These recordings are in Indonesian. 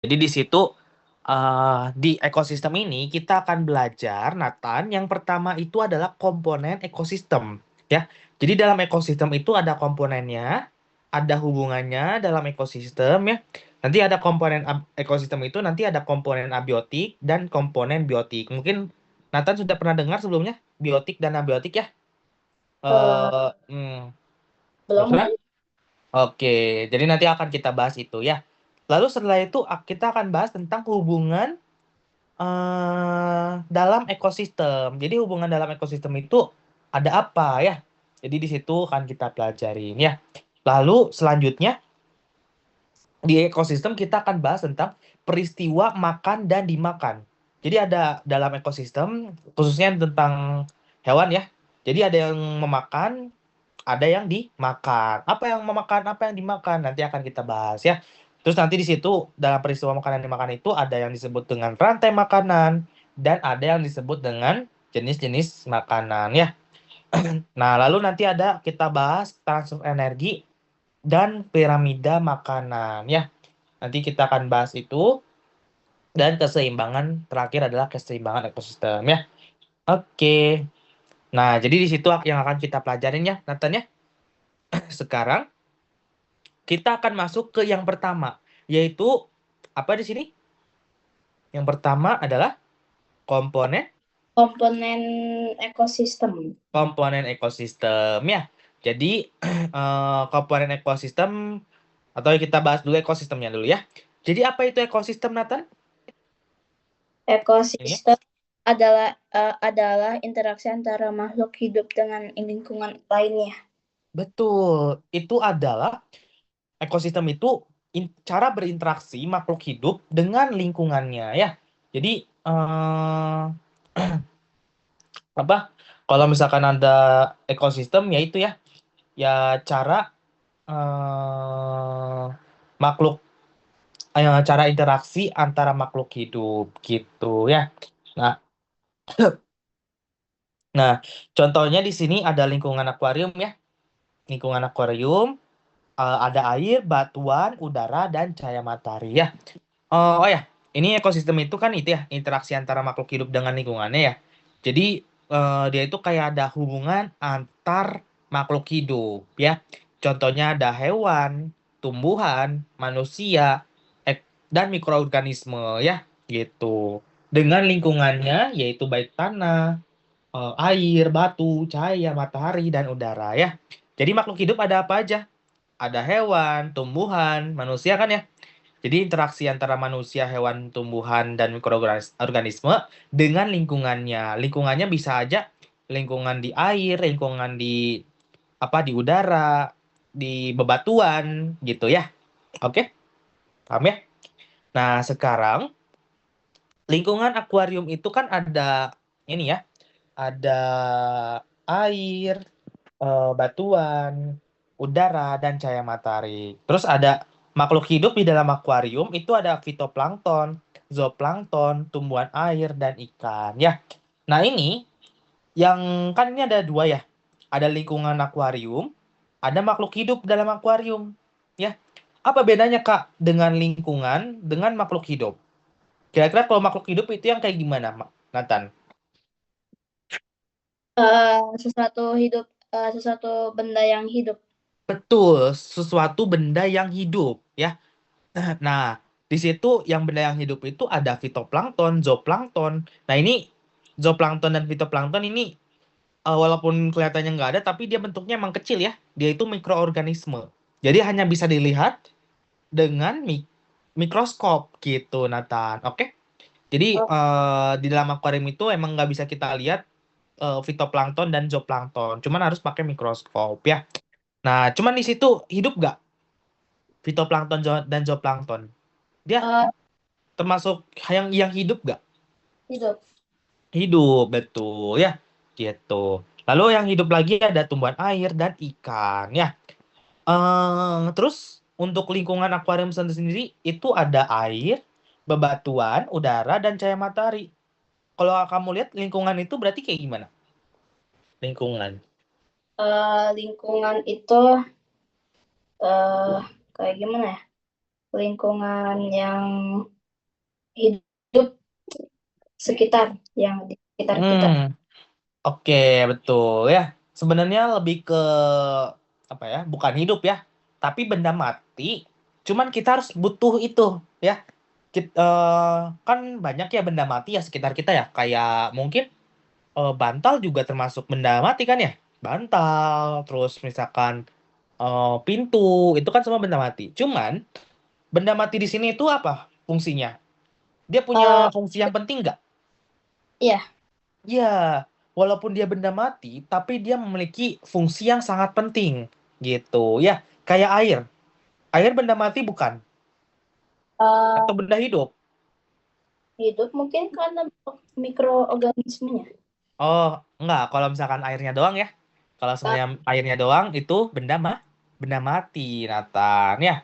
Jadi di situ di ekosistem ini kita akan belajar, Nathan. Yang pertama itu adalah komponen ekosistem, ya. Jadi dalam ekosistem itu ada komponennya, ada hubungannya dalam ekosistem, ya. Nanti ada komponen ekosistem itu nanti ada komponen abiotik dan komponen biotik. Mungkin Nathan sudah pernah dengar sebelumnya biotik dan abiotik ya? Eh, Eh, hmm, belum Sudah? belum. Oke, jadi nanti akan kita bahas itu ya. Lalu setelah itu kita akan bahas tentang hubungan dalam ekosistem. Jadi hubungan dalam ekosistem itu ada apa ya? Jadi di situ akan kita pelajarin ya. Lalu selanjutnya di ekosistem kita akan bahas tentang peristiwa makan dan dimakan. Jadi ada dalam ekosistem khususnya tentang hewan ya. Jadi ada yang memakan, ada yang dimakan. Apa yang memakan, apa yang dimakan nanti akan kita bahas ya. Terus nanti di situ dalam peristiwa makanan dimakan itu ada yang disebut dengan rantai makanan dan ada yang disebut dengan jenis-jenis makanan ya. Nah, lalu nanti ada kita bahas transfer energi dan piramida makanan ya. Nanti kita akan bahas itu dan keseimbangan terakhir adalah keseimbangan ekosistem ya. Oke. Nah, jadi di situ yang akan kita pelajarin ya, Nathan ya. Sekarang kita akan masuk ke yang pertama, yaitu apa di sini? Yang pertama adalah komponen Komponen ekosistem. komponen ekosistem ya. Jadi komponen ekosistem atau kita bahas dulu ekosistemnya dulu ya. Jadi apa itu ekosistem, Nathan? Ini ya. Ekosistem adalah interaksi antara makhluk hidup dengan lingkungan lainnya. Betul. Itu adalah ekosistem itu cara berinteraksi makhluk hidup dengan lingkungannya ya. Jadi apa? Kalau misalkan ada ekosistem ya itu ya, ya cara eh, makhluk cara interaksi antara makhluk hidup gitu ya. Nah, nah contohnya di sini ada lingkungan akuarium ya. Lingkungan akuarium ada air, batuan, udara dan cahaya matahari ya. Oh ya, ini ekosistem itu kan itu ya, interaksi antara makhluk hidup dengan lingkungannya ya. Jadi dia itu kayak ada hubungan antar makhluk hidup ya. Contohnya ada hewan, tumbuhan, manusia, dan mikroorganisme ya, gitu. Dengan lingkungannya yaitu baik tanah, air, batu, cahaya, matahari, dan udara ya. Jadi makhluk hidup ada apa aja? Ada hewan, tumbuhan, manusia kan ya. Jadi interaksi antara manusia, hewan, tumbuhan, dan mikroorganisme dengan lingkungannya. Lingkungannya bisa aja lingkungan di air, lingkungan di apa di udara, di bebatuan gitu ya. Oke, paham ya? Nah, sekarang lingkungan akuarium itu kan ada ini ya, ada air, batuan, udara, dan cahaya matahari. Terus ada makhluk hidup di dalam akuarium itu ada fitoplankton, zooplankton, tumbuhan air, dan ikan. Ya, nah ini yang kan ini ada dua ya. Ada lingkungan akuarium, ada makhluk hidup dalam akuarium. Ya, apa bedanya Kak dengan lingkungan dengan makhluk hidup? Kira-kira kalau makhluk hidup itu yang kayak gimana, Nathan? Sesuatu benda yang hidup. Betul, sesuatu benda yang hidup, ya. Nah, di situ yang benda yang hidup itu ada fitoplankton, zooplankton. Nah, ini zooplankton dan fitoplankton ini walaupun kelihatannya nggak ada, tapi dia bentuknya emang kecil ya. Dia itu mikroorganisme. Jadi hanya bisa dilihat dengan mikroskop gitu, Nathan. Oke? Jadi Oh, di dalam akuarium itu emang nggak bisa kita lihat fitoplankton dan zooplankton. Cuman harus pakai mikroskop ya. Nah, cuman di situ hidup nggak fitoplankton dan zooplankton? Dia eh, termasuk yang hidup nggak? hidup. Hidup, betul ya. Gitu. Lalu yang hidup lagi ada tumbuhan air dan ikan ya. Terus untuk lingkungan akuarium sendiri itu ada air, bebatuan, udara, dan cahaya matahari. Kalau kamu lihat lingkungan itu berarti kayak gimana? Lingkungan. Lingkungan itu eh kayak gimana ya? lingkungan yang hidup sekitar, yang di sekitar kita. Oke, betul ya. Sebenarnya lebih ke apa ya? Bukan hidup ya, tapi benda mati. Cuman kita harus butuh itu ya. Kan banyak ya benda mati ya sekitar kita ya. Kayak mungkin bantal juga termasuk benda mati kan ya? Bantal, terus misalkan pintu, itu kan semua benda mati. Cuman benda mati di sini itu apa fungsinya? Dia Eh, punya fungsi yang penting nggak? ya, Ya, walaupun dia benda mati, tapi dia memiliki fungsi yang sangat penting. Gitu. Ya, kayak air. Air benda mati bukan? eh, Atau benda hidup? hidup mungkin karena mikroorganismenya. Oh, enggak. Kalau misalkan airnya doang ya. Kalau Eh, semuanya airnya doang, itu benda mati, Nathan. Ya,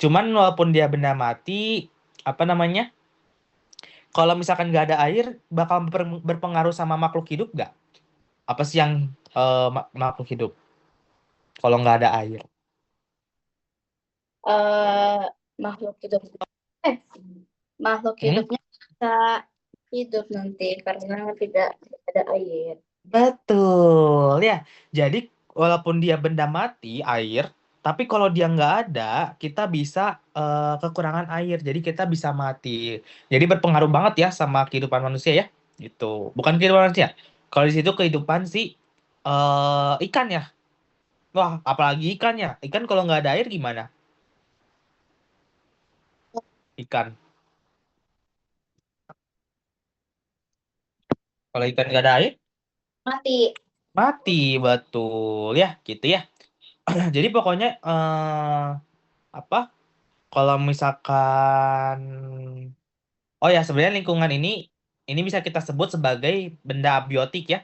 cuman walaupun dia benda mati, apa namanya? Kalau misalkan nggak ada air, bakal berpengaruh sama makhluk hidup nggak? Apa sih yang makhluk hidup? Kalau nggak ada air. eh, makhluk hidup, eh, makhluk Hmm? hidupnya bisa hidup nanti karena tidak ada air. Betul, ya. Jadi, walaupun dia benda mati, air, tapi kalau dia nggak ada, kita bisa kekurangan air. Jadi, kita bisa mati. Jadi, berpengaruh banget ya sama kehidupan manusia ya. Gitu. Bukan kehidupan manusia. Kalau di situ kehidupan si ikan ya. Wah, apalagi ikan ya. Ikan kalau nggak ada air gimana? Ikan. Kalau ikan nggak ada air, Mati. mati. Betul ya, gitu ya. Jadi, pokoknya apa? Kalau misalkan oh ya, sebenarnya lingkungan ini bisa kita sebut sebagai benda abiotik ya.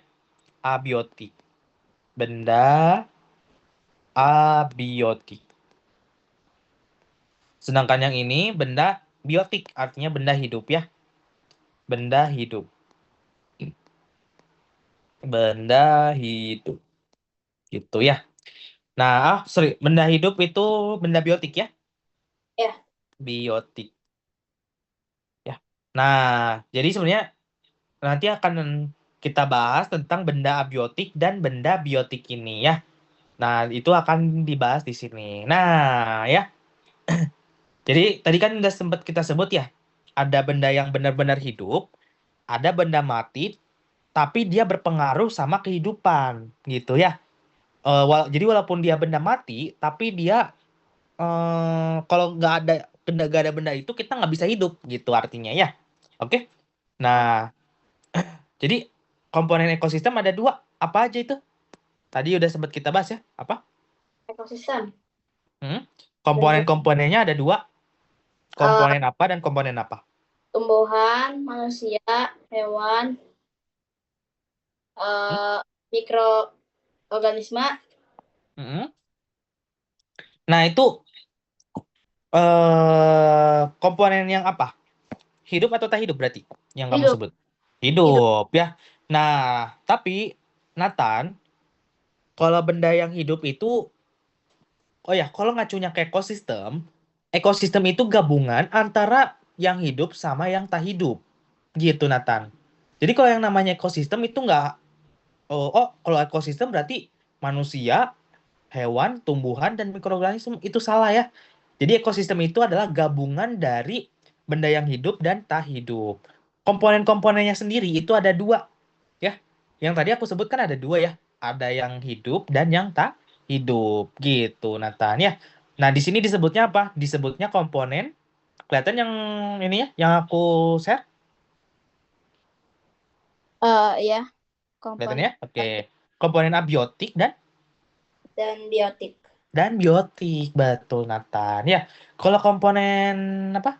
Abiotik. Benda abiotik. Sedangkan yang ini benda biotik, artinya benda hidup ya. Benda hidup. Benda hidup. Gitu ya. Nah, sorry, benda hidup itu benda biotik ya. Ya, Biotik ya. Nah, jadi sebenarnya nanti akan kita bahas tentang benda abiotik dan benda biotik ini ya. Nah, itu akan dibahas di sini. Nah, ya. Jadi tadi kan udah sempat kita sebut ya, ada benda yang benar-benar hidup, ada benda mati, tapi dia berpengaruh sama kehidupan, gitu ya. Jadi walaupun dia benda mati, tapi dia kalau nggak ada benda itu kita nggak bisa hidup, gitu artinya ya. Oke. Nah, jadi komponen ekosistem ada dua. Apa aja itu? Tadi udah sempat kita bahas ya. Apa? ekosistem. Hmm? Bentuk Komponen-komponennya ada dua. eh, Komponen apa dan komponen apa? tumbuhan, manusia, hewan, Hmm? eh, mikroorganisme. Hmm? Nah, itu komponen yang apa? Hidup atau tak hidup berarti yang kamu Hidup, sebut? hidup. Hidup ya. Nah, tapi Nathan, kalau benda yang hidup itu, oh ya, kalau ngacunya ke ekosistem, ekosistem itu gabungan antara yang hidup sama yang tak hidup. Gitu, Nathan. Jadi kalau yang namanya ekosistem itu nggak, kalau ekosistem berarti manusia, hewan, tumbuhan, dan mikroorganisme itu salah ya. Jadi ekosistem itu adalah gabungan dari benda yang hidup dan tak hidup. Komponen-komponennya sendiri itu ada dua ya. Yang tadi aku sebutkan ada dua ya. Ada yang hidup dan yang tak hidup gitu Nathan ya. Nah di sini disebutnya apa? Disebutnya komponen. Kelihatan yang ini ya, yang aku share. Ya, Kelihatan komponen ya? Oke. Komponen abiotik dan biotik. dan biotik betul Nathan ya. Kalau komponen apa?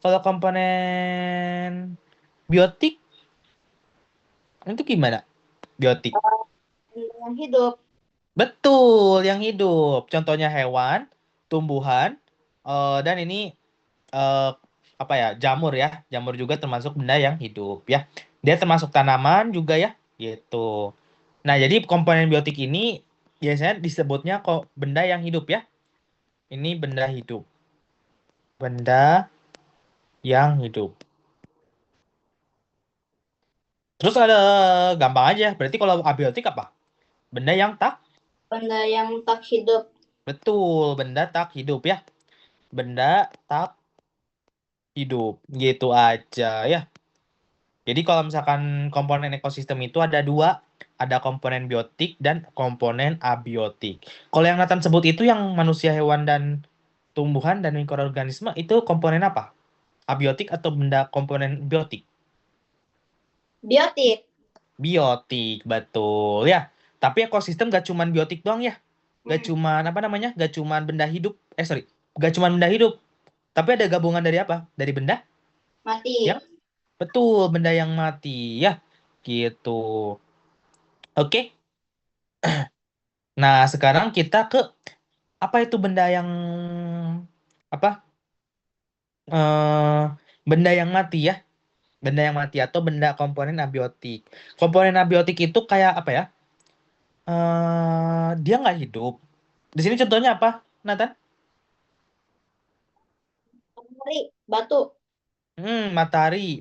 Kalau komponen biotik itu gimana? Biotik. Yang hidup. Betul, yang hidup. Contohnya hewan, tumbuhan, dan ini eh, apa ya? Jamur ya. Jamur juga termasuk benda yang hidup ya. Dia termasuk tanaman juga ya, gitu. Nah, jadi komponen biotik ini biasanya disebutnya kok benda yang hidup ya. Ini benda hidup. Benda yang hidup. Terus ada gampang aja. Berarti kalau abiotik apa? Benda yang tak Benda yang tak hidup. betul, benda tak hidup ya. Benda tak hidup. Gitu aja ya. Jadi kalau misalkan komponen ekosistem itu ada dua, ada komponen biotik dan komponen abiotik. Kalau yang Nathan sebut itu yang manusia, hewan, dan tumbuhan dan mikroorganisme itu komponen apa? Abiotik atau benda komponen biotik? Biotik. Biotik, betul ya. Tapi ekosistem gak cuman biotik doang ya. Gak Hmm, cuman apa namanya? Gak cuman benda hidup. Sorry. Gak cuman benda hidup. Tapi ada gabungan dari apa? Dari benda mati. yang betul, benda yang mati ya. Gitu. Oke. Nah, sekarang kita ke apa itu benda yang apa? eh Benda yang mati ya. Benda yang mati atau benda komponen abiotik. Komponen abiotik itu kayak apa ya? Dia nggak hidup. Di sini contohnya apa, Nathan? Matahari, batu. Matahari,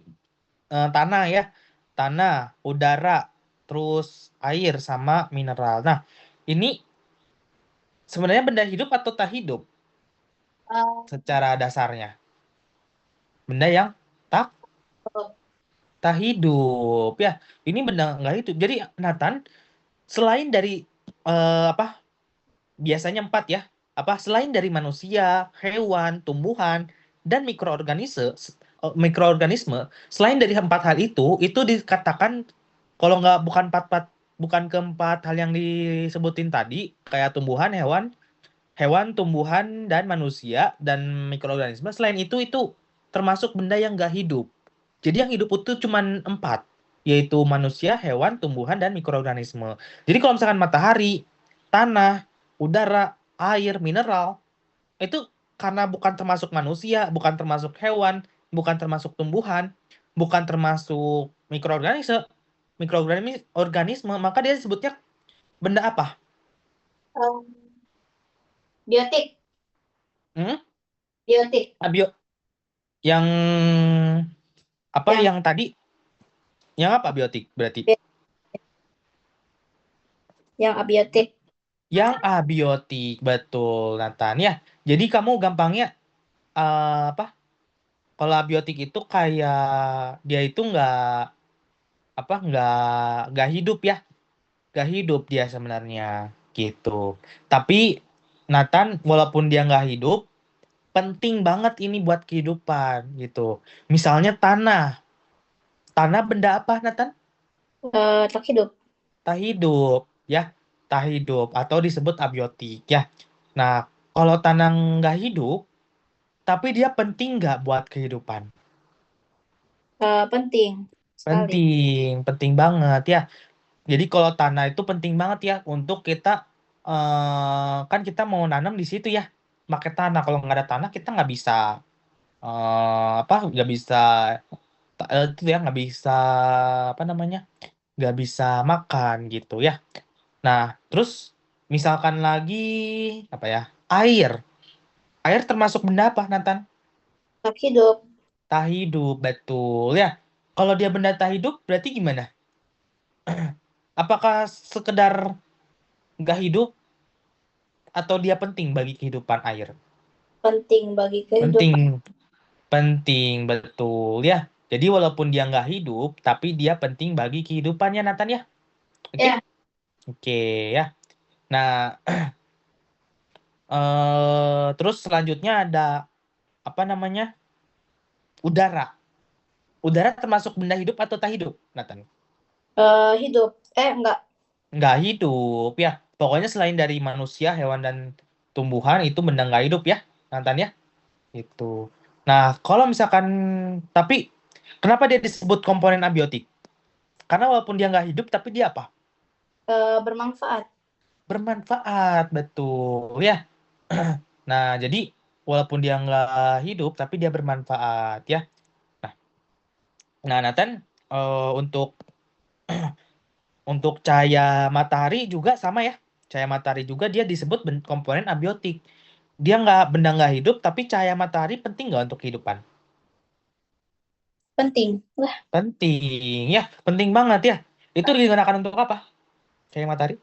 tanah ya. Tanah, udara, terus air sama mineral. Nah, ini sebenarnya benda hidup atau tak hidup eh, secara dasarnya? Benda yang tak tak hidup ya. Ini benda nggak hidup. Jadi Nathan, selain dari apa? Biasanya empat ya. Apa? Selain dari manusia, hewan, tumbuhan, dan mikroorganisme, selain dari empat hal itu dikatakan kalau nggak bukan keempat hal yang disebutin tadi, kayak tumbuhan, hewan, tumbuhan, dan manusia dan mikroorganisme. Selain itu termasuk benda yang nggak hidup. Jadi yang hidup itu cuma empat, yaitu manusia, hewan, tumbuhan, dan mikroorganisme. Jadi kalau misalkan matahari, tanah, udara, air, mineral, itu karena bukan termasuk manusia, bukan termasuk hewan, bukan termasuk tumbuhan, bukan termasuk mikroorganisme, maka dia disebutnya benda apa? biotik. Hmm? Biotik. Abio yang apa Yang yang tadi? Yang apa biotik berarti? yang abiotik. Yang abiotik, betul Nathan ya. Jadi kamu gampangnya apa? Kalau abiotik itu kayak dia itu apa nggak hidup ya, nggak hidup dia sebenarnya gitu. Tapi Nathan, walaupun dia nggak hidup, penting banget ini buat kehidupan gitu. Misalnya tanah, tanah benda apa Nathan? Tak hidup. Tak hidup ya, tak hidup atau disebut abiotik ya. Nah, kalau tanah nggak hidup, tapi dia penting nggak buat kehidupan? Penting sekali. Penting, penting banget ya. Jadi kalau tanah itu penting banget ya untuk kita kan kita mau nanam di situ ya. Pakai tanah. Kalau nggak ada tanah kita nggak bisa apa? Nggak bisa itu ya nggak bisa apa namanya? Nggak bisa makan gitu ya. Nah, terus misalkan lagi apa ya? Air. Air termasuk benda apa, Nathan? Tak hidup. Tak hidup, betul ya. Kalau dia benda tak hidup berarti gimana? Apakah sekedar nggak hidup atau dia penting bagi kehidupan air? Penting bagi kehidupan. Penting, penting, betul ya. Jadi walaupun dia nggak hidup, tapi dia penting bagi kehidupannya, Nathan ya. Oke? Ya. Oke ya. Nah, terus selanjutnya ada apa namanya? Udara. Udara termasuk benda hidup atau tak hidup, Nathan? Hidup. Enggak. Nggak hidup ya. Pokoknya selain dari manusia, hewan, dan tumbuhan itu benda nggak hidup ya, Nathan ya. Itu. Nah, kalau misalkan, tapi kenapa dia disebut komponen abiotik? Karena walaupun dia nggak hidup, tapi dia apa? Bermanfaat. Bermanfaat, betul ya. Nah, jadi walaupun dia nggak hidup, tapi dia bermanfaat ya. Nah, nah Nathan, untuk cahaya matahari juga sama ya. Cahaya matahari juga dia disebut komponen abiotik. dia benda nggak hidup, tapi cahaya matahari penting nggak untuk kehidupan? Penting. Lah, Penting, ya, penting banget ya. Itu digunakan untuk apa? Cahaya matahari?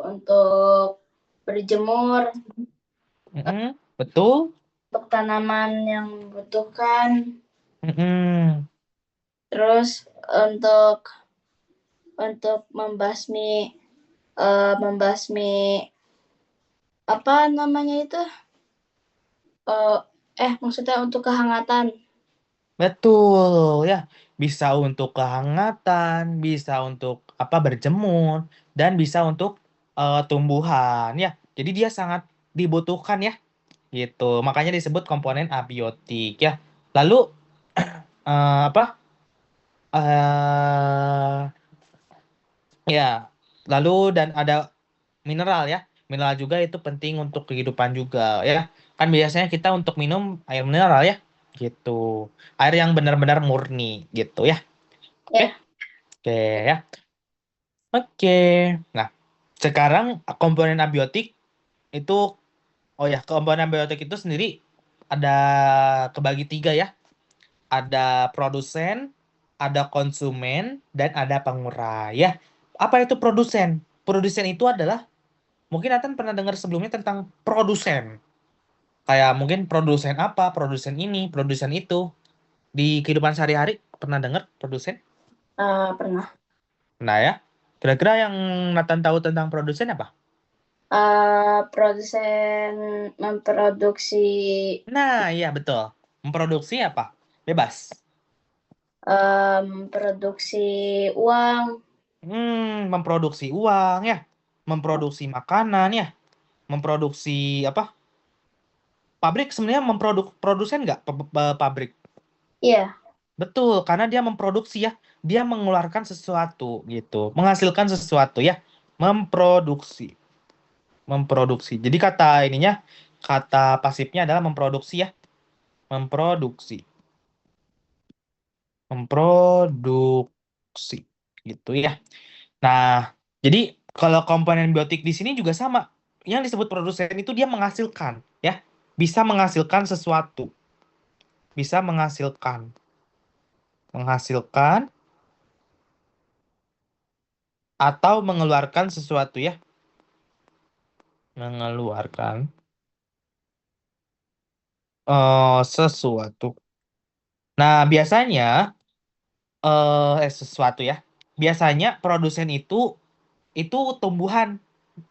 untuk berjemur, Betul. untuk tanaman yang membutuhkan, Mm-mm. terus untuk membasmi membasmi apa namanya itu? Maksudnya untuk kehangatan. Betul, ya. Bisa untuk kehangatan, bisa untuk apa berjemur, dan bisa untuk tumbuhan, ya. Jadi dia sangat dibutuhkan ya, gitu. Makanya disebut komponen abiotik ya. Lalu apa? eh Ya, lalu dan ada mineral ya. Mineral juga itu penting untuk kehidupan juga ya. Kan biasanya kita untuk minum air mineral ya, gitu. Air yang benar-benar murni gitu ya. Oke, Ya, oke ya. Oke. Nah, sekarang komponen abiotik itu, oh ya, komponen abiotik itu sendiri ada kebagi tiga ya. Ada produsen, ada konsumen, dan ada pengurai ya. Apa itu produsen? Produsen itu adalah, mungkin Nathan pernah dengar sebelumnya tentang produsen. Kayak mungkin produsen apa, produsen ini, produsen itu. Di kehidupan sehari-hari pernah dengar produsen? pernah. Nah ya, kira-kira yang Nathan tahu tentang produsen apa? Produsen memproduksi Nah iya betul. Memproduksi apa? Bebas. produksi uang. Memproduksi uang ya. Memproduksi makanan ya. Memproduksi apa? Pabrik sebenarnya produsen nggak pabrik? Iya. Betul, karena dia memproduksi ya, dia mengeluarkan sesuatu gitu, menghasilkan sesuatu ya, memproduksi, memproduksi. Jadi kata ininya, kata pasifnya adalah memproduksi ya, memproduksi, memproduksi, gitu ya. Nah, jadi kalau komponen biotik di sini juga sama, yang disebut produsen itu dia menghasilkan ya, bisa menghasilkan sesuatu, bisa menghasilkan, menghasilkan atau mengeluarkan sesuatu ya, mengeluarkan sesuatu. Nah, biasanya sesuatu ya. Biasanya produsen itu tumbuhan,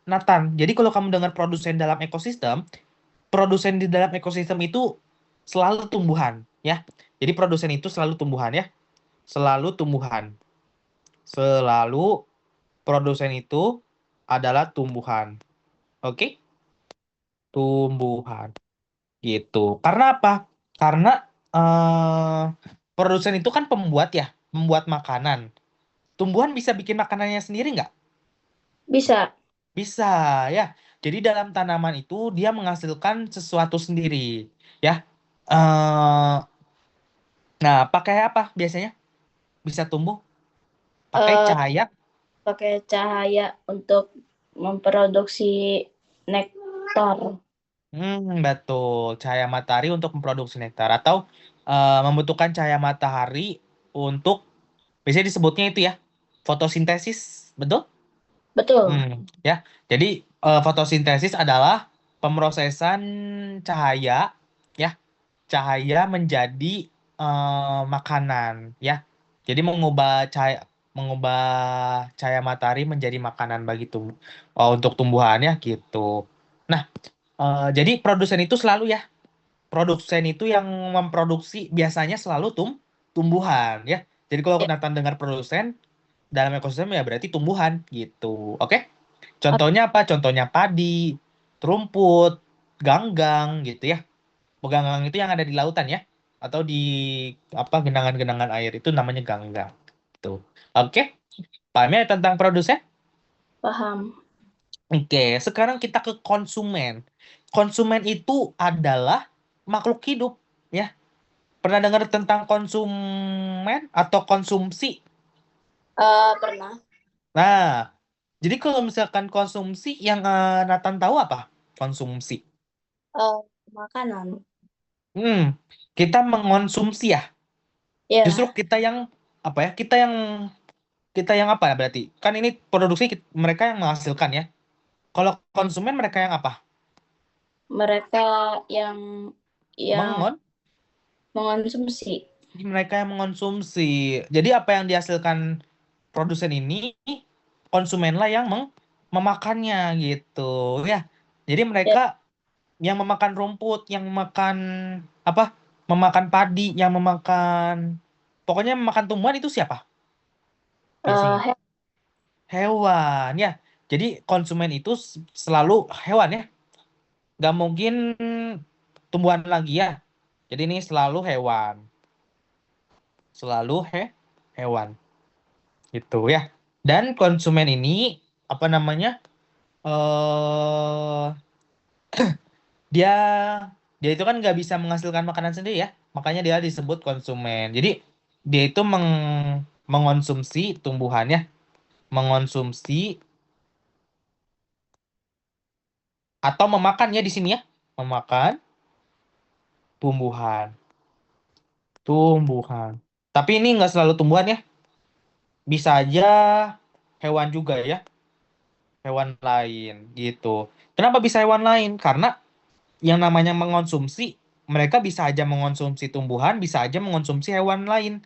Nathan. Jadi kalau kamu dengar produsen dalam ekosistem, produsen di dalam ekosistem itu selalu tumbuhan, ya. Jadi produsen itu selalu tumbuhan ya, selalu tumbuhan. Selalu produsen itu adalah tumbuhan. Oke? Tumbuhan. Gitu. Karena apa? Karena eh produsen itu kan pembuat ya, membuat makanan. Tumbuhan bisa bikin makanannya sendiri nggak? Bisa. Bisa ya. Jadi dalam tanaman itu dia menghasilkan sesuatu sendiri ya. eh nah, pakai apa biasanya? Bisa tumbuh? Pakai eh, cahaya. Pakai cahaya untuk memproduksi nektar. Betul. Cahaya matahari untuk memproduksi nektar atau membutuhkan cahaya matahari untuk, biasanya disebutnya itu ya, fotosintesis, betul? Betul. Ya. Jadi fotosintesis adalah pemrosesan cahaya ya, cahaya menjadi makanan ya. Jadi mengubah cahaya matahari menjadi makanan bagi untuk tumbuhan ya gitu. Nah, jadi produsen itu selalu ya, produsen itu yang memproduksi biasanya selalu tumbuhan ya. Jadi kalau Ya. Nathan dengar produsen dalam ekosistem ya berarti tumbuhan gitu. Oke? Ot- Contohnya apa? Contohnya padi, rumput, ganggang gitu ya. Ganggang itu yang ada di lautan ya, atau di apa, genangan-genangan air itu namanya ganggang. Tuh. Oke? Paham ya tentang produsen? Paham. Oke, sekarang kita ke konsumen. Konsumen itu adalah makhluk hidup ya. Pernah dengar tentang konsumen atau konsumsi? Pernah. Nah, jadi kalau misalkan konsumsi yang Nathan tahu apa? Konsumsi. Eh, Makanan. Hmm, kita mengonsumsi ya. Justru Ya, kita yang apa ya? Kita yang apa ya berarti? Kan ini produksi mereka yang menghasilkan ya. Kalau konsumen mereka yang apa? mereka yang yang Mengon mengonsumsi. Mereka yang mengonsumsi. Jadi apa yang dihasilkan produsen ini, konsumenlah yang memakannya gitu ya. Jadi Ya, mereka yang memakan rumput, yang memakan apa? Memakan padi, yang memakan pokoknya memakan tumbuhan itu siapa di eh, sini? he- Hewan ya. Jadi konsumen itu selalu hewan ya. Nggak mungkin tumbuhan lagi ya. Jadi ini selalu hewan. Selalu hewan. Gitu ya. Dan konsumen ini apa namanya? eh dia dia itu kan nggak bisa menghasilkan makanan sendiri ya. Makanya dia disebut konsumen. Jadi dia itu mengonsumsi tumbuhan ya, mengonsumsi atau memakan ya di sini ya, memakan tumbuhan, tumbuhan. Tapi ini nggak selalu tumbuhan ya, bisa aja hewan juga ya, hewan lain gitu. Kenapa bisa hewan lain? Karena yang namanya mengonsumsi, mereka bisa aja mengonsumsi tumbuhan, bisa aja mengonsumsi hewan lain.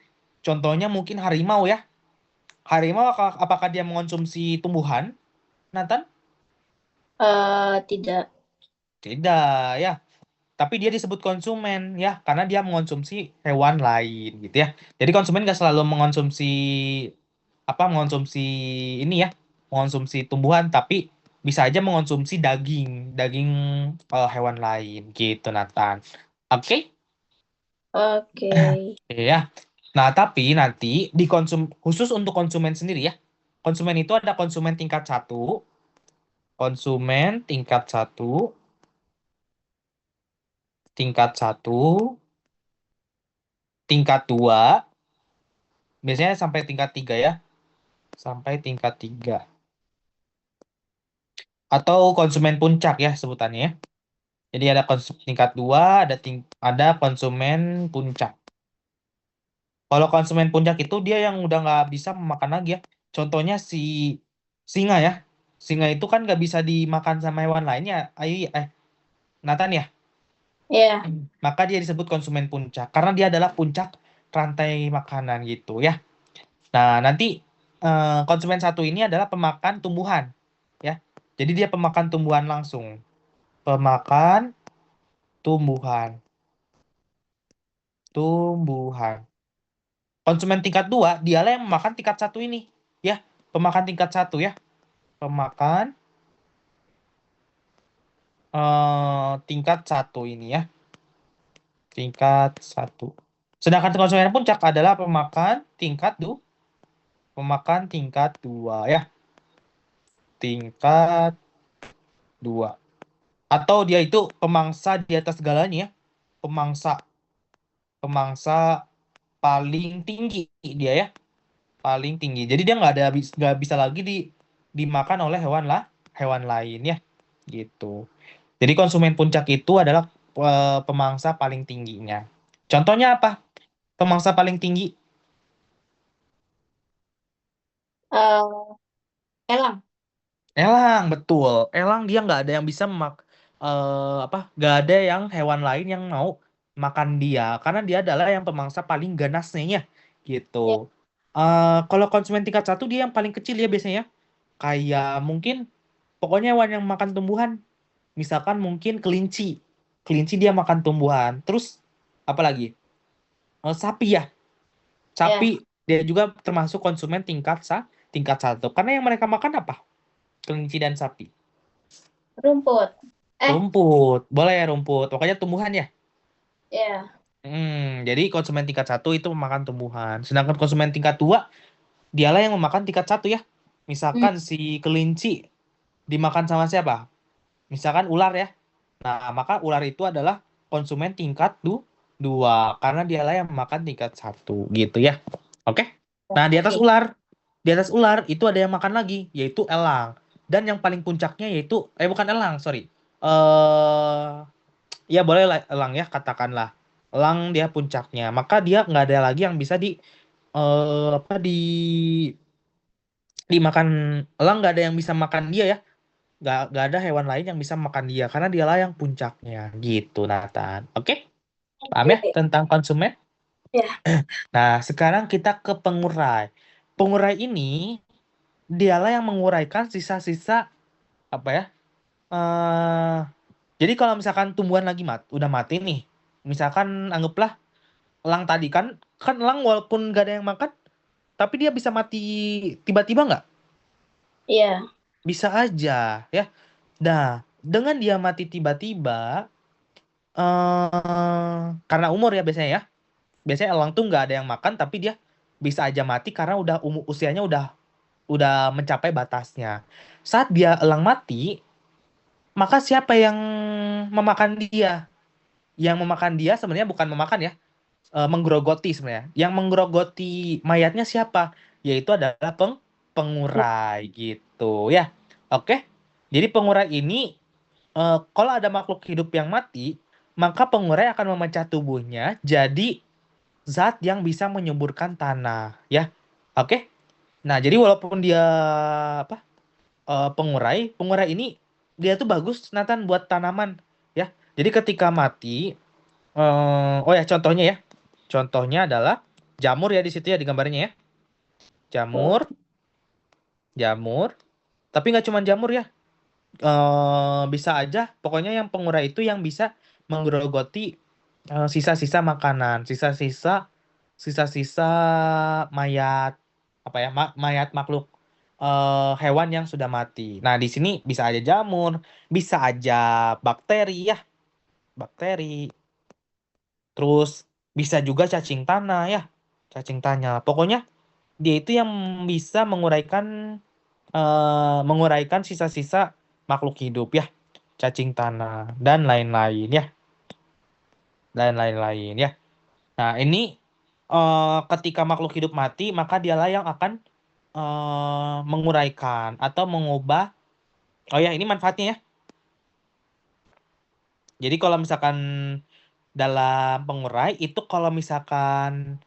Contohnya mungkin harimau ya. Harimau apakah dia mengonsumsi tumbuhan, Nathan? tidak. Tidak ya. Tapi dia disebut konsumen ya, karena dia mengonsumsi hewan lain gitu ya. Jadi konsumen nggak selalu mengonsumsi mengonsumsi ini ya, mengonsumsi tumbuhan, tapi bisa aja mengonsumsi daging, daging hewan lain gitu, Nathan. Oke? Oke. Ya. Nah, tapi nanti khusus untuk konsumen sendiri ya. Konsumen itu ada konsumen tingkat satu, konsumen tingkat satu, tingkat dua, biasanya sampai tingkat tiga ya, sampai tingkat tiga. Atau konsumen puncak ya sebutannya ya. Jadi ada tingkat dua, ada konsumen puncak. Kalau konsumen puncak itu dia yang udah nggak bisa memakan lagi ya. Contohnya singa ya. Singa itu kan nggak bisa dimakan sama hewan lainnya. Ayo, Nathan ya. Ya. Maka dia disebut konsumen puncak karena dia adalah puncak rantai makanan gitu ya. Nah, nanti konsumen satu ini adalah pemakan tumbuhan ya. Jadi dia pemakan tumbuhan langsung. Pemakan tumbuhan. Tumbuhan. Konsumen tingkat dua, dialah yang memakan tingkat satu ini. Ya, pemakan tingkat satu ya. Pemakan tingkat satu ini ya. Tingkat satu. Sedangkan konsumen puncak adalah pemakan tingkat dua ya. Tingkat dua. Atau dia itu pemangsa di atas segalanya ya. Pemangsa, pemangsa paling tinggi dia ya. Paling tinggi. Jadi dia nggak bisa lagi dimakan oleh hewan lain ya, gitu. Jadi konsumen puncak itu adalah pemangsa paling tingginya. Contohnya apa? Pemangsa paling tinggi, Eh, Elang. elang, betul. Elang dia nggak ada yang bisa nggak ada yang hewan lain yang mau makan dia, karena dia adalah yang pemangsa paling ganasnya, ya, gitu. Ya, Kalau konsumen tingkat satu dia yang paling kecil ya biasanya. Kayak mungkin pokoknya hewan yang makan tumbuhan. Misalkan mungkin kelinci. Kelinci dia makan tumbuhan. Terus apa lagi? Sapi ya. Sapi ya. dia juga termasuk konsumen tingkat satu. Karena yang mereka makan apa? Kelinci dan sapi. Rumput. Eh, Rumput. Boleh ya rumput. Pokoknya tumbuhan ya. ya. Jadi konsumen tingkat satu itu memakan tumbuhan. Sedangkan konsumen tingkat dua, dialah yang memakan tingkat satu ya. Hmm, Misalkan si kelinci dimakan sama siapa? Misalkan ular ya. Nah, maka ular itu adalah konsumen tingkat dua karena dialah yang makan tingkat satu gitu ya. Oke? Nah, oke. di atas ular itu ada yang makan lagi, yaitu elang. Dan yang paling puncaknya yaitu, bukan elang, sorry. Eh, ya boleh lah elang ya, katakanlah. Elang dia puncaknya. Maka dia nggak ada lagi yang bisa apa dimakan. Elang nggak ada yang bisa makan dia ya. Nggak ada hewan lain yang bisa makan dia karena dialah yang puncaknya gitu, Nathan. Oke? Paham ya Oke. tentang konsumen? Ya. Nah, sekarang kita ke pengurai. Pengurai ini dialah yang menguraikan sisa-sisa apa ya? eh jadi kalau misalkan tumbuhan lagi udah mati nih. Misalkan anggaplah elang tadi kan elang walaupun gak ada yang makan, tapi dia bisa mati tiba-tiba nggak? Iya. Bisa aja ya. Nah, dengan dia mati tiba-tiba, karena umur ya biasanya ya. Biasanya elang tuh nggak ada yang makan, tapi dia bisa aja mati karena udah usianya udah mencapai batasnya. Saat dia elang mati, maka siapa yang memakan dia? Yang memakan dia sebenarnya bukan memakan ya, menggerogoti sebenarnya. Yang menggerogoti mayatnya siapa? Yaitu adalah pengurai gitu ya. Oke. Jadi pengurai ini kalau ada makhluk hidup yang mati, maka pengurai akan memecah tubuhnya jadi zat yang bisa menyuburkan tanah ya. Oke. Nah, jadi walaupun dia apa? Pengurai ini dia tuh bagus Nathan buat tanaman ya. Jadi ketika mati, oh ya contohnya ya. Contohnya adalah jamur ya di situ ya di gambarnya ya. Oh. Jamur, jamur. Tapi nggak cuma jamur ya. Bisa aja. Pokoknya yang pengurai itu yang bisa menggerogoti sisa-sisa makanan, sisa-sisa mayat apa ya mayat makhluk hewan yang sudah mati. Nah di sini bisa aja jamur, bisa aja bakteri ya, bakteri. Terus bisa juga cacing tanah ya, cacing tanah. Pokoknya dia itu yang bisa menguraikan sisa-sisa makhluk hidup ya, cacing tanah dan lain-lain ya, dan lain-lain ya. Nah, ini ketika makhluk hidup mati, maka dialah yang akan menguraikan atau mengubah. Oh ya, ini manfaatnya ya. Jadi kalau misalkan dalam pengurai itu kalau misalkan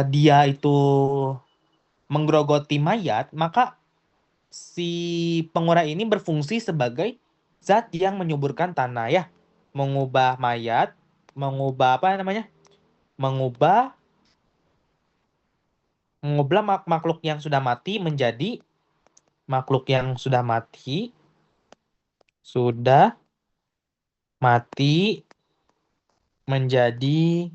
dia itu menggerogoti mayat, maka si pengurai ini berfungsi sebagai zat yang menyuburkan tanah ya, mengubah mayat, mengubah apa namanya? Mengubah mengubah makhluk yang sudah mati menjadi makhluk yang sudah mati menjadi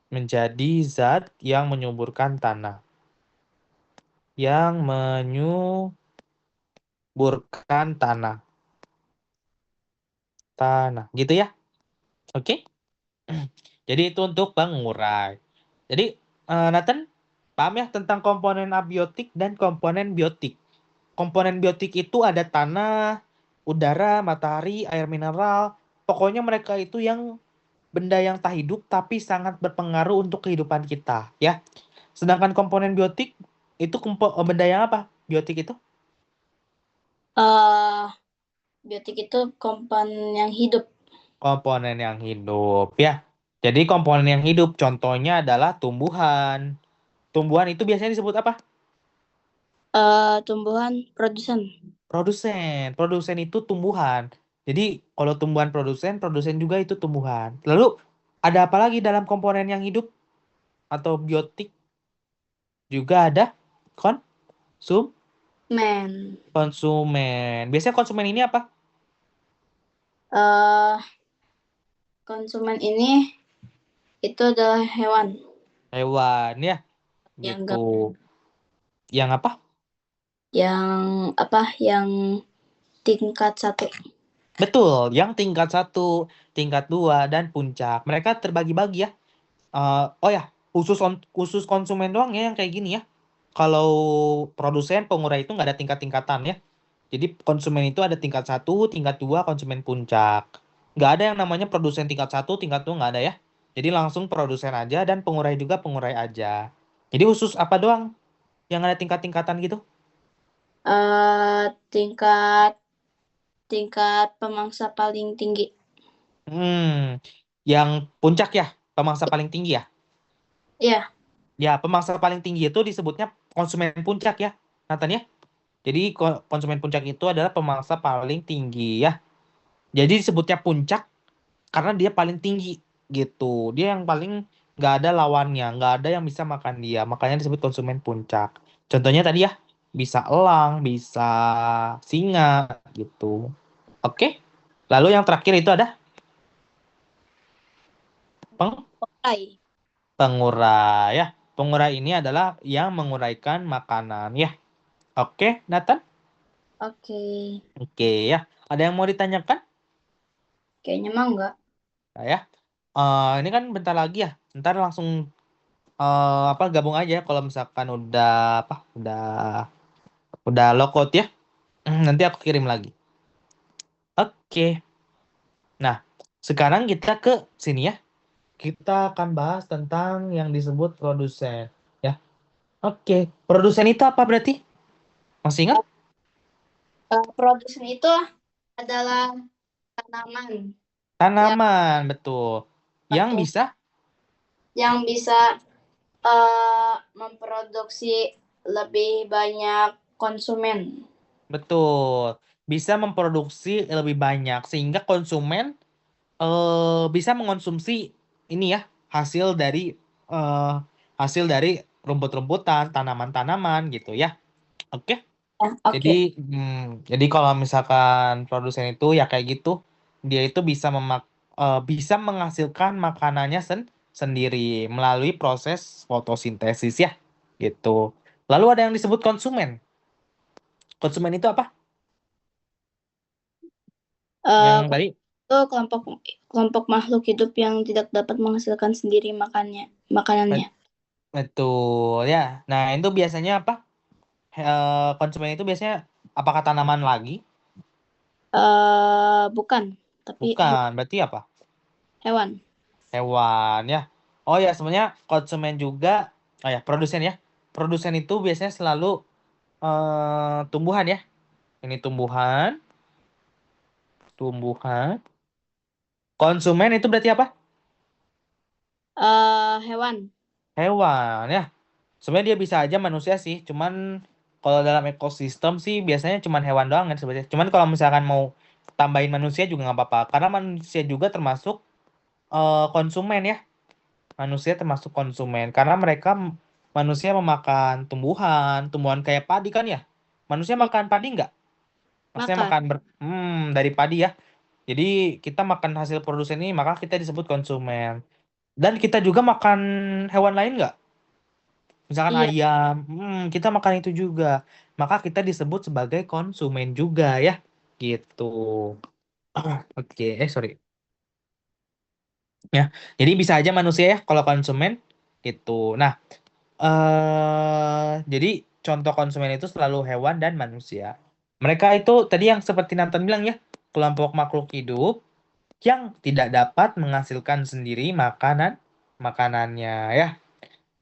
menjadi zat yang menyuburkan tanah, yang menyuburkan tanah gitu ya. Oke. Jadi itu untuk pengurai. Jadi Nathan paham ya tentang komponen abiotik dan komponen biotik. Komponen biotik itu ada tanah, udara, matahari, air mineral. Pokoknya mereka itu yang benda yang tak hidup tapi sangat berpengaruh untuk kehidupan kita, ya. Sedangkan komponen biotik itu benda yang apa? Biotik itu eh Biotik itu komponen yang hidup. komponen yang hidup, ya. Jadi komponen yang hidup contohnya adalah tumbuhan. Tumbuhan itu biasanya disebut apa? Tumbuhan produsen. Produsen. Produsen itu tumbuhan. Jadi kalau tumbuhan produsen, produsen juga itu tumbuhan. Lalu ada apa lagi dalam komponen yang hidup atau biotik? Juga ada konsum Men. konsumen. Biasanya konsumen ini apa? eh Konsumen ini itu adalah hewan Hewan ya, yang gitu. enggak, Yang apa? yang apa, yang tingkat satu. Betul, yang tingkat satu, tingkat dua, dan puncak. Mereka terbagi-bagi ya. Oh ya, khusus konsumen doang ya yang kayak gini ya. Kalau produsen pengurai itu nggak ada tingkat-tingkatan ya. Jadi konsumen itu ada tingkat satu, tingkat dua, konsumen puncak. Nggak ada yang namanya produsen tingkat satu, tingkat dua nggak ada ya. Jadi langsung produsen aja dan pengurai juga pengurai aja. Jadi khusus apa doang yang ada tingkat-tingkatan gitu? Tingkat tingkat pemangsa paling tinggi. Yang puncak ya, pemangsa paling tinggi ya. Iya. Ya, pemangsa paling tinggi itu disebutnya konsumen puncak ya, Nathan ya. Jadi konsumen puncak itu adalah pemangsa paling tinggi ya. Jadi disebutnya puncak karena dia paling tinggi gitu. Dia yang paling nggak ada lawannya, nggak ada yang bisa makan dia. Makanya disebut konsumen puncak. Contohnya tadi ya, bisa elang, bisa singa gitu. Oke. Lalu yang terakhir itu ada Hai. pengurai ya. Pengurai ini adalah yang menguraikan makanan ya. Oke, Nathan? Oke. Oke ya. Ada yang mau ditanyakan? Kayaknya mah enggak. Nah, ya. Ini kan bentar lagi ya. Ntar langsung apa gabung aja ya kalau misalkan udah apa? Udah lockout ya. Nanti aku kirim lagi. Oke. Nah, sekarang kita ke sini ya. Kita akan bahas tentang yang disebut produsen ya. Oke, produsen itu apa berarti? Masih ingat? Produsen itu adalah tanaman yang Tanaman, betul. Yang satu bisa, yang bisa memproduksi lebih banyak konsumen. betul. Bisa memproduksi lebih banyak sehingga konsumen bisa mengonsumsi ini ya, hasil dari eh, hasil dari rumput-rumputan, tanaman-tanaman gitu ya. Oke. Ya, Jadi oke. jadi kalau misalkan produsen itu ya kayak gitu, dia itu bisa menghasilkan makanannya sendiri melalui proses fotosintesis ya, gitu. Lalu ada yang disebut konsumen. Konsumen itu apa? Yang Eh, tadi itu kelompok kelompok makhluk hidup yang tidak dapat menghasilkan sendiri makanannya. betul ya. Nah, itu biasanya apa? Konsumen itu biasanya apakah tanaman lagi? Bukan, tapi Bukan, berarti apa? hewan. Hewan ya. Oh ya, sebenarnya konsumen juga, oh ya, produsen ya. Produsen itu biasanya selalu tumbuhan ya. Ini tumbuhan, tumbuhan. Konsumen itu berarti apa? Hewan. Hewan ya. Sebenarnya dia bisa aja manusia sih, cuman kalau dalam ekosistem sih biasanya cuman hewan doang kan sebenarnya. Cuman kalau misalkan mau tambahin manusia juga nggak apa-apa, karena manusia juga termasuk konsumen ya. Manusia termasuk konsumen karena manusia memakan tumbuhan, tumbuhan kayak padi kan ya. Manusia Hmm, makan padi nggak? Maksudnya makan. makan dari padi ya. Jadi kita makan hasil produsen ini maka kita disebut konsumen. Dan kita juga makan hewan lain nggak? Misalkan Iya. ayam, kita makan itu juga. Maka kita disebut sebagai konsumen juga ya. Gitu. Oke, sorry. Ya, jadi bisa aja manusia ya kalau konsumen gitu. Nah, jadi contoh konsumen itu selalu hewan dan manusia. Mereka itu tadi yang seperti Nathan bilang ya, kelompok makhluk hidup yang tidak dapat menghasilkan sendiri makanannya ya.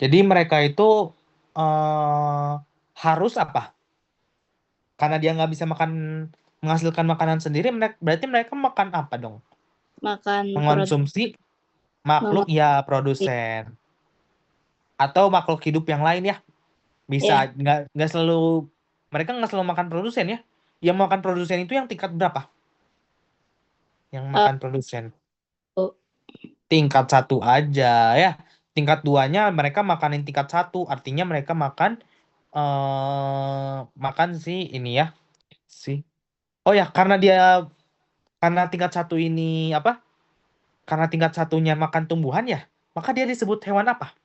Jadi mereka itu eh harus apa? Karena dia nggak bisa menghasilkan makanan sendiri, berarti mereka makan apa dong? Makan produk. Mengonsumsi makhluk ya Mengonsumsi. produsen atau makhluk hidup yang lain ya. Bisa Ya. nggak selalu mereka nggak selalu makan produsen ya. Yang makan produsen itu yang tingkat berapa? Yang eh, makan produsen oh, tingkat satu aja ya. Tingkat duanya mereka makanin tingkat satu, artinya mereka makan si ini ya si. Oh ya, karena tingkat satu ini apa? Karena tingkat satunya makan tumbuhan ya, maka dia disebut hewan apa?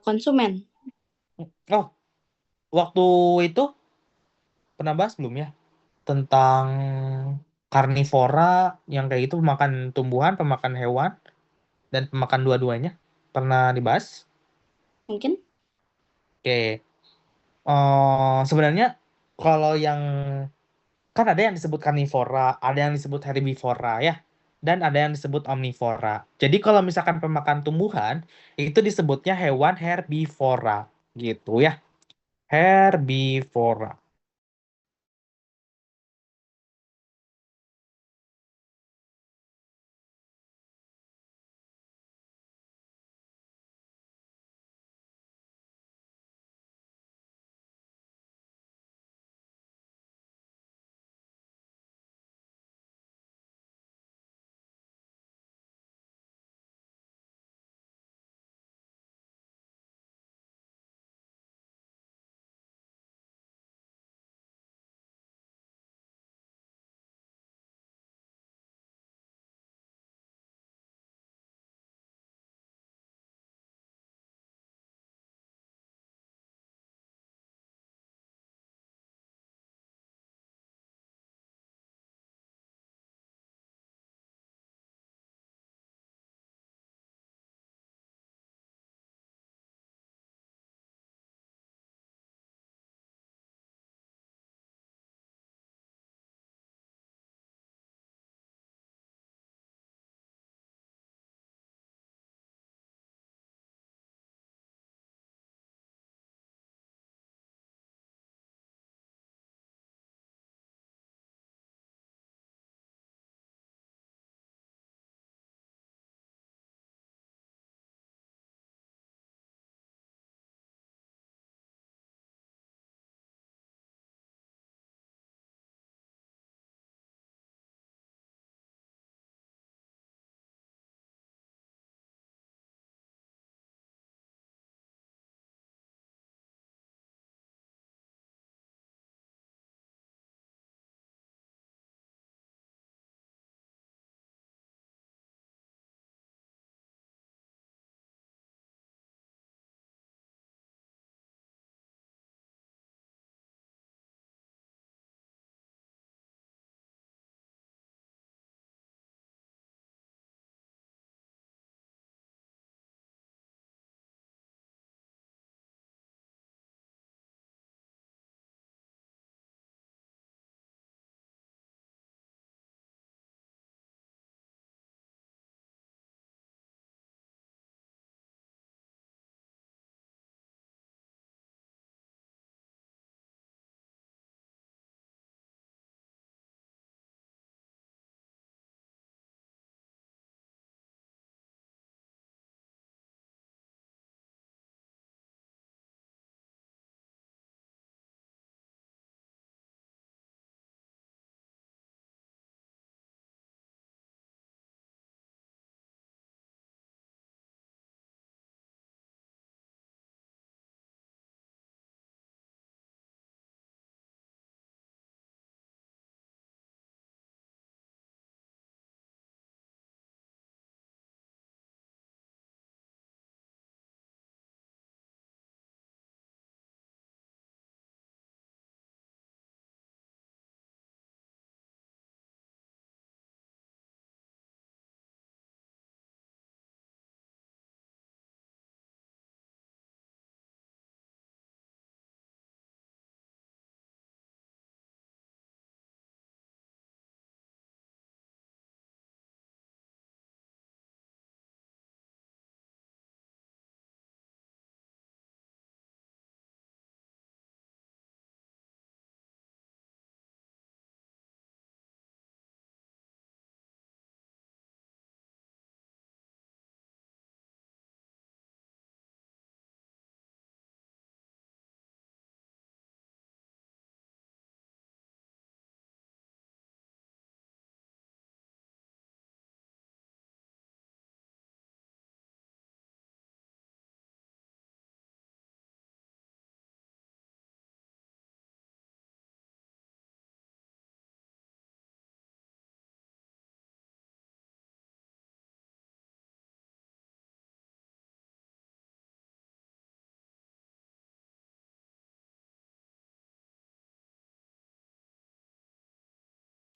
konsumen. Oh, waktu itu pernah bahas belum ya tentang karnivora yang kayak gitu pemakan tumbuhan, pemakan hewan, dan pemakan dua-duanya? Pernah dibahas? Mungkin. Oke. Sebenarnya kalau yang kan ada yang disebut karnivora, ada yang disebut herbivora ya, dan ada yang disebut omnivora. Jadi kalau misalkan pemakan tumbuhan, itu disebutnya hewan herbivora gitu ya. Herbivora.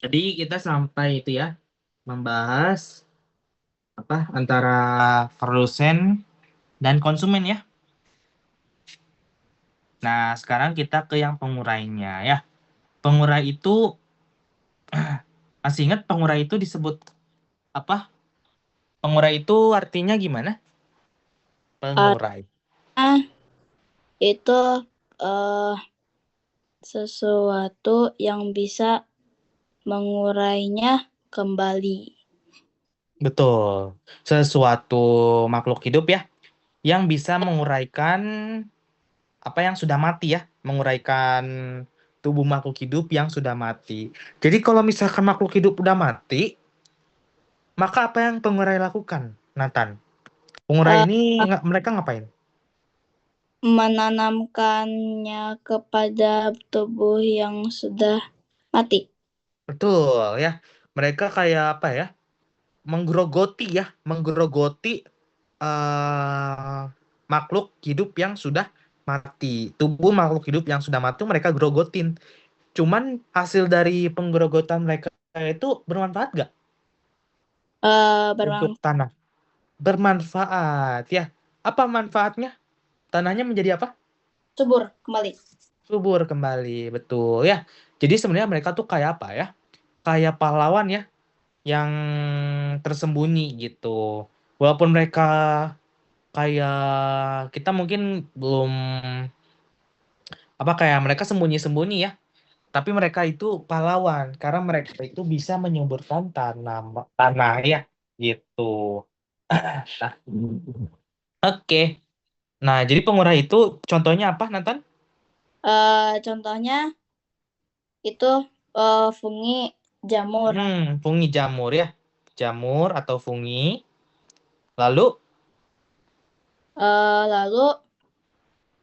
Jadi kita sampai itu ya, membahas apa antara produsen dan konsumen ya. Nah, sekarang kita ke yang pengurainya ya. Pengurai itu masih ingat pengurai itu disebut apa? Pengurai itu artinya gimana? Pengurai. Artinya itu eh, sesuatu yang bisa mengurainya kembali. Betul. Sesuatu makhluk hidup ya yang bisa menguraikan apa yang sudah mati ya, menguraikan tubuh makhluk hidup yang sudah mati. Jadi kalau misalkan makhluk hidup udah mati, maka apa yang pengurai lakukan, Nathan? Pengurai Eh, ini mereka ngapain? menanamkannya kepada tubuh yang sudah mati. Betul ya. Mereka kayak apa ya? Menggerogoti ya, menggerogoti eh makhluk hidup yang sudah mati. Tubuh makhluk hidup yang sudah mati mereka gerogotin. Cuman hasil dari penggerogotan mereka itu bermanfaat gak untuk Bermanfaat tanah? Bermanfaat ya. Apa manfaatnya? Tanahnya menjadi apa? subur kembali. Subur kembali, betul ya. Jadi sebenarnya mereka tuh kayak apa ya? Kayak pahlawan ya, yang tersembunyi gitu. Walaupun mereka kayak kita mungkin belum apa kayak mereka sembunyi-sembunyi ya, tapi mereka itu pahlawan karena mereka itu bisa menyuburkan tanah ya gitu. Nah, oke. Nah, jadi pengurai itu contohnya apa, Nathan? Contohnya itu fungi jamur. Fungi jamur ya. Jamur atau fungi. Lalu, Lalu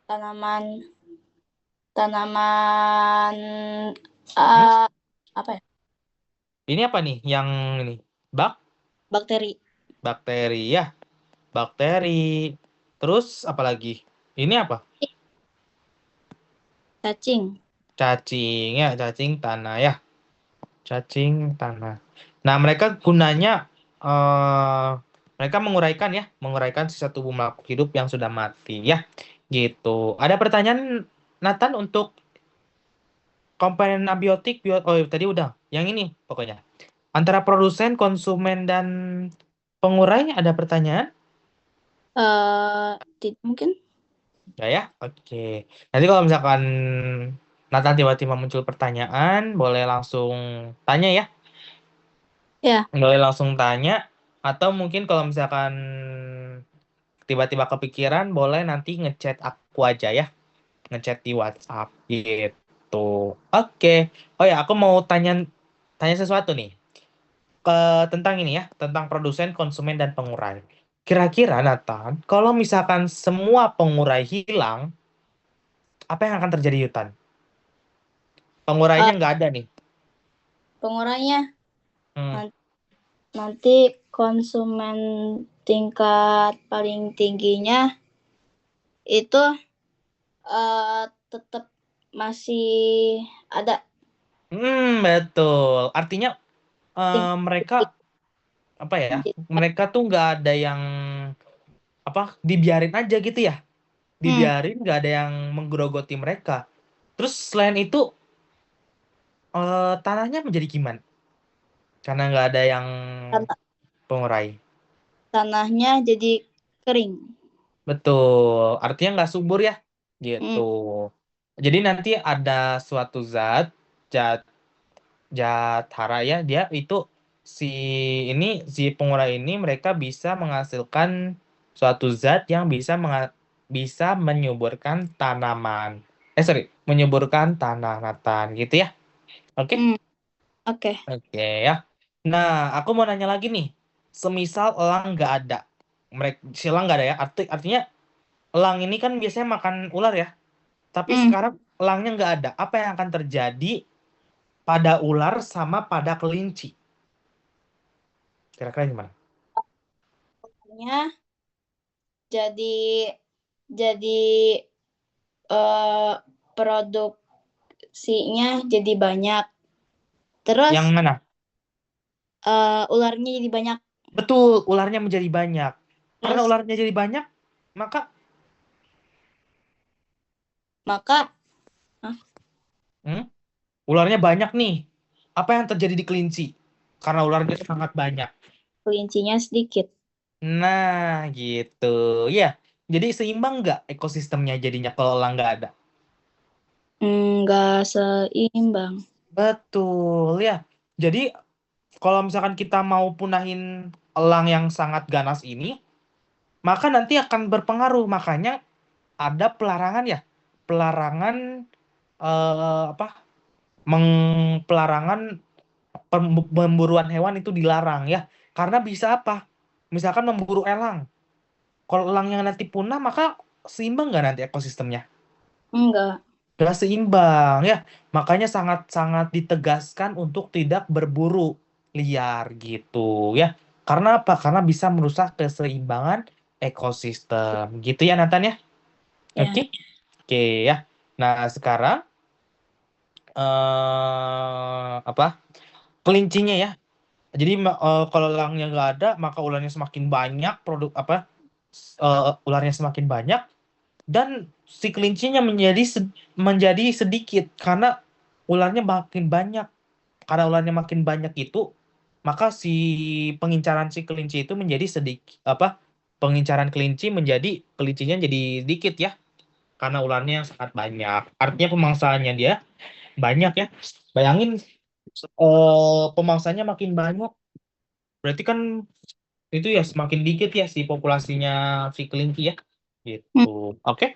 tanaman tanaman hmm, eh, apa ya? ini apa nih? Yang ini Bakteri, bakteri ya. Bakteri. Terus apa lagi? Ini apa? cacing. Cacing ya, cacing tanah ya. Cacing tanah. Nah, mereka gunanya eh mereka menguraikan ya, menguraikan sisa tubuh makhluk hidup yang sudah mati ya. Gitu. Ada pertanyaan Nathan untuk komponen abiotik, oh tadi udah. Yang ini pokoknya. Antara produsen, konsumen dan pengurai ada pertanyaan? Tidak mungkin. Ya ya. Oke. Nanti kalau misalkan Nathan tiba-tiba muncul pertanyaan, boleh langsung tanya ya. Ya, Boleh langsung tanya atau mungkin kalau misalkan tiba-tiba kepikiran boleh nanti ngechat aku aja ya, ngechat di WhatsApp gitu. Oke. Oh ya, aku mau tanya tanya sesuatu nih ke tentang ini ya, tentang produsen, konsumen dan pengurai. Kira-kira Nathan, kalau misalkan semua pengurai hilang, apa yang akan terjadi Yutan? eh, Pengurainya nggak ada nih. pengurainya Hmm. nan- nanti konsumen tingkat paling tingginya itu tetap masih ada. Betul. Artinya Ting- mereka apa ya? Mereka tuh nggak ada yang apa dibiarin aja gitu ya, Hmm, dibiarin nggak ada yang menggerogoti mereka. Terus selain itu tanahnya menjadi gimana karena nggak ada yang tan- pengurai. tanahnya jadi kering. Betul, artinya nggak subur ya gitu. Hmm, Jadi nanti ada suatu zat zat hara ya, dia itu si ini si pengurai ini mereka bisa menghasilkan suatu zat yang bisa menyuburkan tanaman. Sorry, menyuburkan tanah Nathan gitu ya. Oke. hmm, oke. Oke ya. Nah, aku mau nanya lagi nih. Semisal elang nggak ada, mereka silang nggak ada ya. Artinya elang ini kan biasanya makan ular ya. Tapi Hmm, sekarang elangnya nggak ada. Apa yang akan terjadi pada ular sama pada kelinci? Kira-kira gimana? Nya jadi jadi eh, produksinya jadi banyak. Terus Yang mana? ularnya jadi banyak. Betul, ularnya menjadi banyak. Karena Terus ularnya jadi banyak, maka maka ah, hmm, ularnya banyak nih. Apa yang terjadi di kelinci? Karena ularnya sangat banyak. kelincinya sedikit. Nah, gitu. Ya, jadi seimbang nggak ekosistemnya jadinya kalau elang nggak ada? Nggak seimbang. Betul, ya. Jadi, kalau misalkan kita mau punahin elang yang sangat ganas ini, maka nanti akan berpengaruh. Makanya ada pelarangan ya. Pelarangan, apa? Pelarangan pemburuan hewan itu dilarang ya. Karena bisa apa? Misalkan memburu elang. Kalau elangnya nanti punah, maka seimbang nggak nanti ekosistemnya? Enggak. Nggak seimbang ya. Makanya sangat-sangat ditegaskan untuk tidak berburu liar gitu ya. Karena apa? Karena bisa merusak keseimbangan ekosistem. Gitu ya Nathan ya. Ya. Oke. Oke ya. Nah, sekarang apa? Kelincinya ya. Jadi kalau elangnya nggak ada, maka ularnya semakin banyak, produk apa? Ularnya semakin banyak dan si kelincinya menjadi sedikit karena ularnya makin banyak. Karena ularnya makin banyak itu, maka si pengincaran si kelinci itu menjadi sedikit apa? Pengincaran kelinci menjadi kelincinya jadi sedikit ya, karena ularnya yang sangat banyak. Artinya pemangsaannya dia banyak ya. Bayangin pemangsanya makin banyak, berarti kan itu ya semakin dikit ya si populasinya si kelinci ya. Hmm, Gitu. Oke,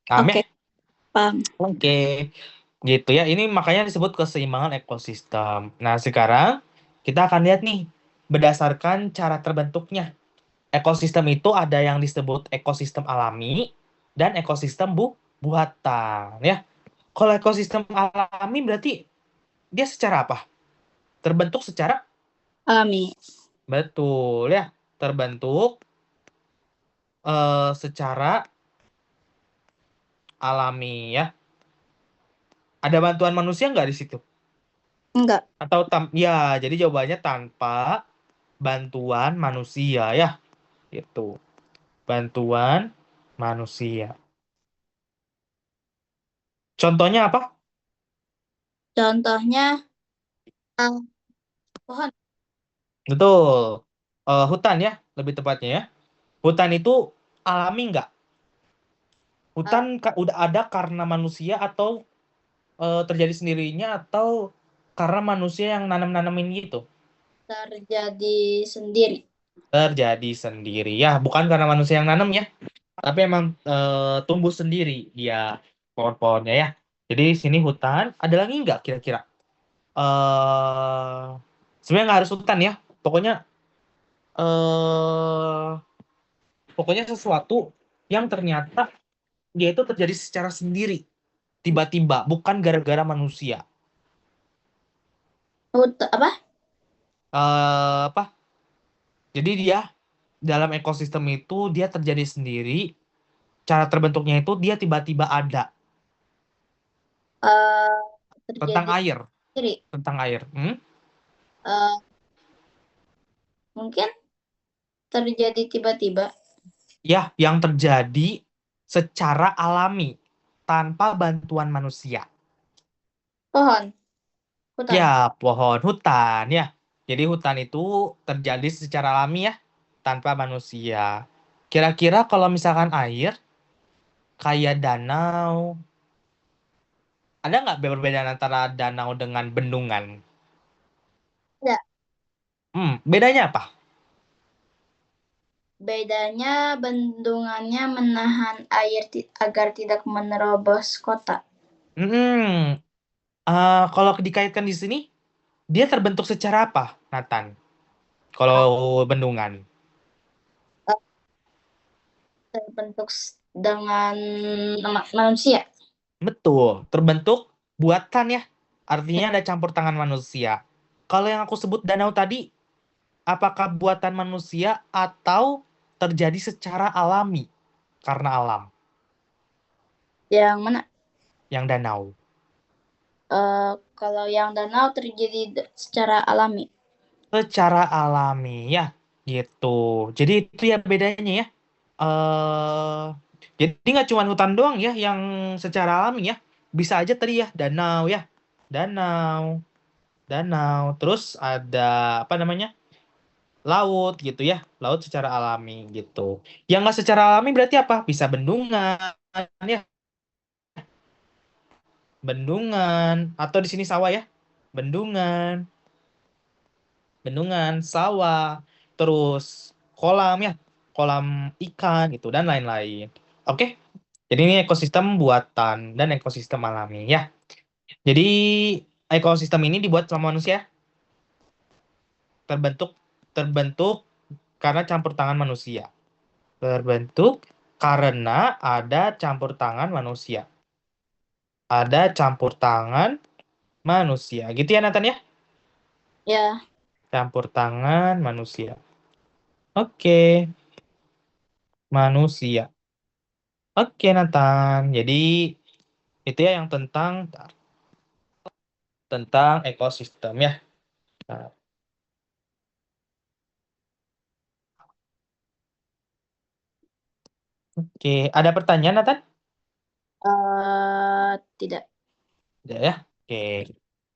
paham ya? oke, paham. Oke. Gitu ya. Ini makanya disebut keseimbangan ekosistem. Nah, sekarang kita akan lihat nih berdasarkan cara terbentuknya. Ekosistem itu ada yang disebut ekosistem alami dan ekosistem buatan ya. Kalau ekosistem alami berarti dia secara apa? Terbentuk secara Alami. betul ya. Terbentuk secara alami ya. Ada bantuan manusia nggak di situ? Enggak. Atau ya, jadi jawabannya tanpa bantuan manusia ya. Itu. Bantuan manusia. Contohnya apa? Contohnya ah, pohon. Betul. Hutan ya, lebih tepatnya ya. Hutan itu alami nggak? Ah, Hutan udah ada karena manusia atau terjadi sendirinya atau karena manusia yang nanam-nanamin gitu? terjadi sendiri. Terjadi sendiri ya, bukan karena manusia yang nanam ya, tapi emang tumbuh sendiri dia pohon-pohonnya ya. Jadi sini hutan, ada lagi nggak kira-kira? eh Sebenarnya nggak harus hutan ya, pokoknya eh pokoknya sesuatu yang ternyata dia itu terjadi secara sendiri, tiba-tiba, bukan gara-gara manusia. Apa? Apa? Jadi dia dalam ekosistem itu dia terjadi sendiri, cara terbentuknya itu dia tiba-tiba ada. Eh, Tentang terjadi air, sendiri. tentang air. Eh, mungkin terjadi tiba-tiba. Ya, yang terjadi secara alami tanpa bantuan manusia. Pohon, Ya, hutan. pohon hutan ya. Jadi hutan itu terjadi secara alami ya, tanpa manusia. Kira-kira kalau misalkan air, kayak danau, ada nggak perbedaan antara danau dengan bendungan? Ya, Bedanya apa? bedanya bendungannya menahan air agar tidak menerobos kota. Hmm, kalau dikaitkan di sini, dia terbentuk secara apa, Nathan? Kalau bendungan? Eh, terbentuk dengan manusia. Betul, terbentuk buatan ya. Artinya ada campur tangan manusia. Kalau yang aku sebut danau tadi, apakah buatan manusia atau terjadi secara alami karena alam Yang mana? yang danau? Kalau yang danau terjadi secara alami. Secara alami ya, gitu. Jadi itu ya bedanya ya. eh jadi nggak cuma hutan doang ya yang secara alami ya. Bisa aja tadi ya danau ya. Danau, danau. Terus ada apa namanya? Laut gitu ya. Laut secara alami gitu. Yang nggak secara alami berarti apa? Bisa bendungan ya. Bendungan atau di sini sawah ya. Bendungan, bendungan, sawah, terus kolam ya, kolam ikan gitu dan lain-lain. Oke, jadi ini ekosistem buatan dan ekosistem alami ya. Jadi ekosistem ini dibuat sama manusia, terbentuk terbentuk karena campur tangan manusia. Terbentuk karena ada campur tangan manusia. Ada campur tangan manusia. Gitu ya Nathan ya? Ya, Campur tangan manusia. Oke, manusia. Oke, Nathan. Jadi itu ya yang tentang ekosistem ya. Nah, oke, ada pertanyaan, Nathan? tidak. Ada ya. Oke.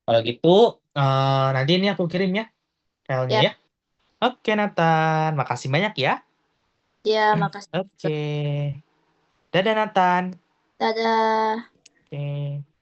Kalau gitu, nanti ini aku kirim ya filenya Ya, ya. Oke, Nathan. Makasih banyak ya. ya, makasih. Oke. Dadah, Nathan. Dadah. Oke.